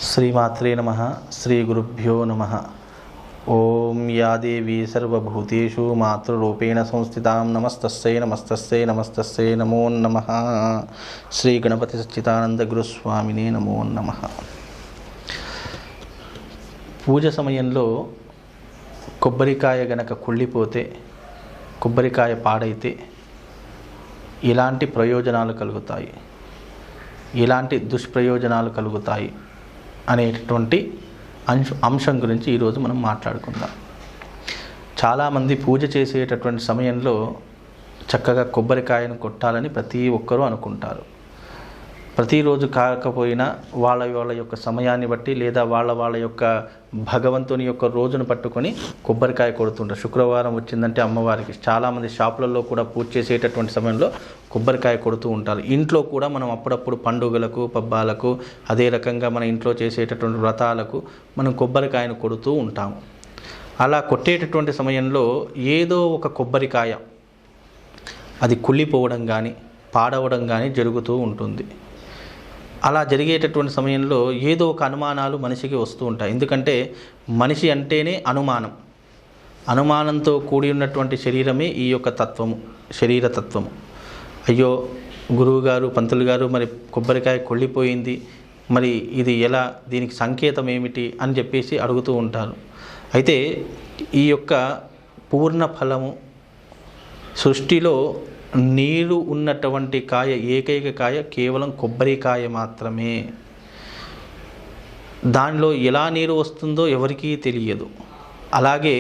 శ్రీమాత్రే నమః. శ్రీ గురుభ్యో నమః. ఓం యా దేవీ సర్వభూతేషు మాతృరూపేణ సంస్థితాం నమస్తస్యై నమస్తస్యై నమస్తస్యై నమో నమః. శ్రీ గణపతి సచ్చిదానంద గురుస్వామినే నమో నమః. పూజ సమయంలో కొబ్బరికాయ గనక కుళ్ళిపోతే, కొబ్బరికాయ పాడైతే ఎలాంటి ప్రయోజనాలు కలుగుతాయి, ఎలాంటి దుష్ప్రయోజనాలు కలుగుతాయి అనేటటువంటి అంశం గురించి ఈరోజు మనం మాట్లాడుకుందాం. చాలామంది పూజ చేసేటటువంటి సమయంలో చక్కగా కొబ్బరికాయను కొట్టాలని ప్రతి ఒక్కరూ అనుకుంటారు. ప్రతిరోజు కాకపోయినా వాళ్ళ యొక్క సమయాన్ని బట్టి లేదా వాళ్ళ యొక్క భగవంతుని యొక్క రోజును పట్టుకొని కొబ్బరికాయ కొడుతుంటారు. శుక్రవారం వచ్చిందంటే అమ్మవారికి చాలామంది షాపులలో కూడా పూజ చేసేటటువంటి సమయంలో కొబ్బరికాయ కొడుతూ ఉంటారు. ఇంట్లో కూడా మనం అప్పుడప్పుడు పండుగలకు, పబ్బాలకు, అదే రకంగా మన ఇంట్లో చేసేటటువంటి వ్రతాలకు మనం కొబ్బరికాయను కొడుతూ ఉంటాము. అలా కొట్టేటటువంటి సమయంలో ఏదో ఒక కొబ్బరికాయ అది కుళ్ళిపోవడం కానీ పాడవడం కానీ జరుగుతూ ఉంటుంది. అలా జరిగేటటువంటి సమయంలో ఏదో ఒక అనుమానాలు మనిషికి వస్తూ ఉంటాయి. ఎందుకంటే మనిషి అంటేనే అనుమానంతో కూడి ఉన్నటువంటి శరీరమే ఈ యొక్క తత్వము, శరీర తత్వము. అయ్యో గురువుగారు, పంతులు గారు, మరి కొబ్బరికాయ కొళ్ళిపోయింది, మరి ఇది ఎలా, దీనికి సంకేతం ఏమిటి అని చెప్పేసి అడుగుతూ ఉంటారు. అయితే ఈ యొక్క పూర్ణ ఫలము, సృష్టిలో నీరు ఉన్నటువంటి కాయ, ఏకైక కాయ కేవలం కొబ్బరికాయ మాత్రమే. దానిలో ఎలా నీరు వస్తుందో ఎవరికీ తెలియదు. అలాగే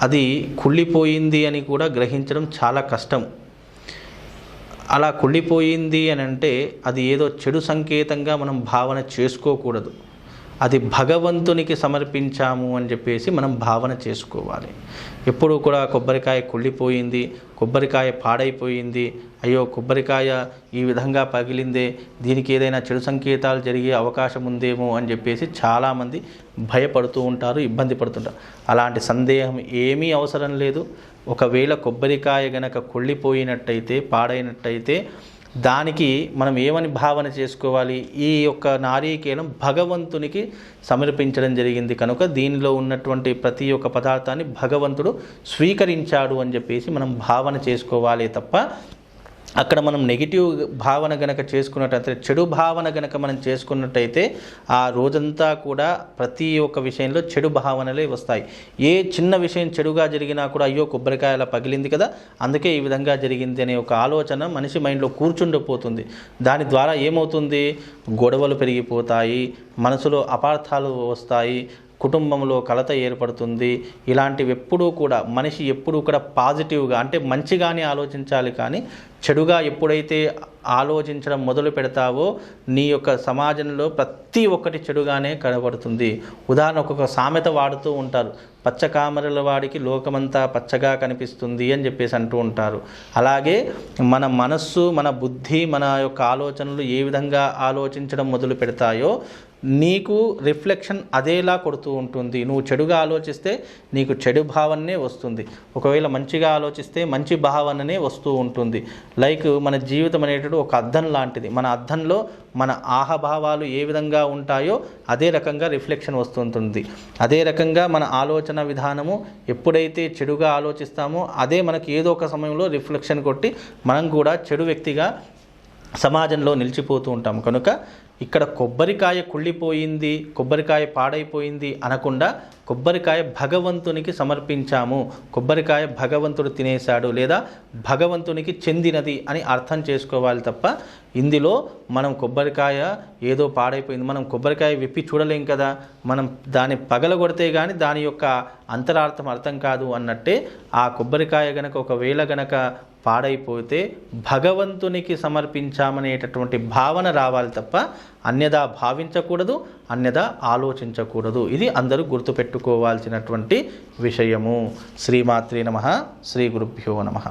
అది కుళ్ళిపోయింది అని కూడా గ్రహించడం చాలా కష్టం. అలా కుళ్ళిపోయింది అని అంటే అది ఏదో చెడు సంకేతంగా మనం భావన చేసుకోకూడదు. అది భగవంతునికి సమర్పించాము అని చెప్పేసి మనం భావన చేసుకోవాలి. ఎప్పుడూ కూడా కొబ్బరికాయ కుళ్ళిపోయింది, కొబ్బరికాయ పాడైపోయింది, అయ్యో కొబ్బరికాయ ఈ విధంగా పగిలిందే, దీనికి ఏదైనా చెడు సంకేతాలు జరిగే అవకాశం ఉందేమో అని చెప్పేసి చాలామంది భయపడుతూ ఉంటారు, ఇబ్బంది పడుతుంటారు. అలాంటి సందేహం ఏమీ అవసరం లేదు. ఒకవేళ కొబ్బరికాయ గనక కుళ్ళిపోయినట్టయితే, పాడైనట్టయితే దానికి మనం ఏమని భావన చేసుకోవాలి? ఈ యొక్క నారీకేలం భగవంతునికి సమర్పించడం జరిగింది కనుక దీనిలో ఉన్నటువంటి ప్రతి ఒక్క పదార్థాన్ని భగవంతుడు స్వీకరించాడు అని చెప్పేసి మనం భావన చేసుకోవాలి తప్ప అక్కడ మనం నెగిటివ్ భావన గనక చేసుకున్నట్టయితే, చెడు భావన గనక మనం చేసుకున్నట్టయితే ఆ రోజంతా కూడా ప్రతి ఒక్క విషయంలో చెడు భావనలే వస్తాయి. ఏ చిన్న విషయం చెడుగా జరిగినా కూడా అయ్యో కొబ్బరికాయ అలా పగిలింది కదా, అందుకే ఈ విధంగా జరిగింది అనే ఒక ఆలోచన మనిషి మైండ్లో కూర్చుండిపోతుంది. దాని ద్వారా ఏమవుతుంది? గొడవలు పెరిగిపోతాయి, మనసులో అపార్థాలు వస్తాయి, కుటుంబంలో కలత ఏర్పడుతుంది. ఇలాంటివి ఎప్పుడూ కూడా మనిషి ఎప్పుడూ కూడా పాజిటివ్గా అంటే మంచిగానే ఆలోచించాలి. కానీ చెడుగా ఎప్పుడైతే ఆలోచించడం మొదలు పెడతావో నీ యొక్క సమాజంలో ప్రతి ఒక్కటి చెడుగానే కనబడుతుంది. ఉదాహరణకు ఒక సామెత వాడుతూ ఉంటారు, పచ్చ కామెరల వాడికి లోకమంతా పచ్చగా కనిపిస్తుంది అని చెప్పేసి అంటూ ఉంటారు. అలాగే మన మనస్సు, మన బుద్ధి, మన యొక్క ఆలోచనలు ఏ విధంగా ఆలోచించడం మొదలు పెడతాయో నీకు రిఫ్లెక్షన్ అదేలా కొడుతూ ఉంటుంది. నువ్వు చెడుగా ఆలోచిస్తే నీకు చెడు భావనే వస్తుంది, ఒకవేళ మంచిగా ఆలోచిస్తే మంచి భావననే వస్తూ ఉంటుంది. లైక్ మన జీవితం అనేటప్పుడు ఒక అద్దం లాంటిది. మన అద్దంలో మన ఆహభావాలు ఏ విధంగా ఉంటాయో అదే రకంగా రిఫ్లెక్షన్ వస్తుంటుంది. అదే రకంగా మన ఆలోచన విధానము ఎప్పుడైతే చెడుగా ఆలోచిస్తామో అదే మనకి ఏదో ఒక సమయంలో రిఫ్లెక్షన్ కొట్టి మనం కూడా చెడు వ్యక్తిగా సమాజంలో నిలిచిపోతూ ఉంటాం. కనుక ఇక్కడ కొబ్బరికాయ కుళ్ళిపోయింది, కొబ్బరికాయ పాడైపోయింది అనకుండా కొబ్బరికాయ భగవంతునికి సమర్పించాము, కొబ్బరికాయ భగవంతుడు తినేశాడు లేదా భగవంతునికి చెందినది అని అర్థం చేసుకోవాలి తప్ప ఇందులో మనం కొబ్బరికాయ ఏదో పాడైపోయింది, మనం కొబ్బరికాయ విప్పి చూడలేం కదా, మనం దాన్ని పగలగొడితే కానీ దాని యొక్క అంతరార్థం అర్థం కాదు అన్నట్టే ఆ కొబ్బరికాయ గనక ఒకవేళ గనక పాడైపోతే భగవంతునికి సమర్పించామనేటటువంటి భావన రావాలి తప్ప అన్యదా భావించకూడదు, అన్యదా ఆలోచించకూడదు. ఇది అందరూ గుర్తుపెట్టుకోవాల్సినటువంటి విషయము. శ్రీమాత్రే నమః. శ్రీ గురుభ్యో నమః.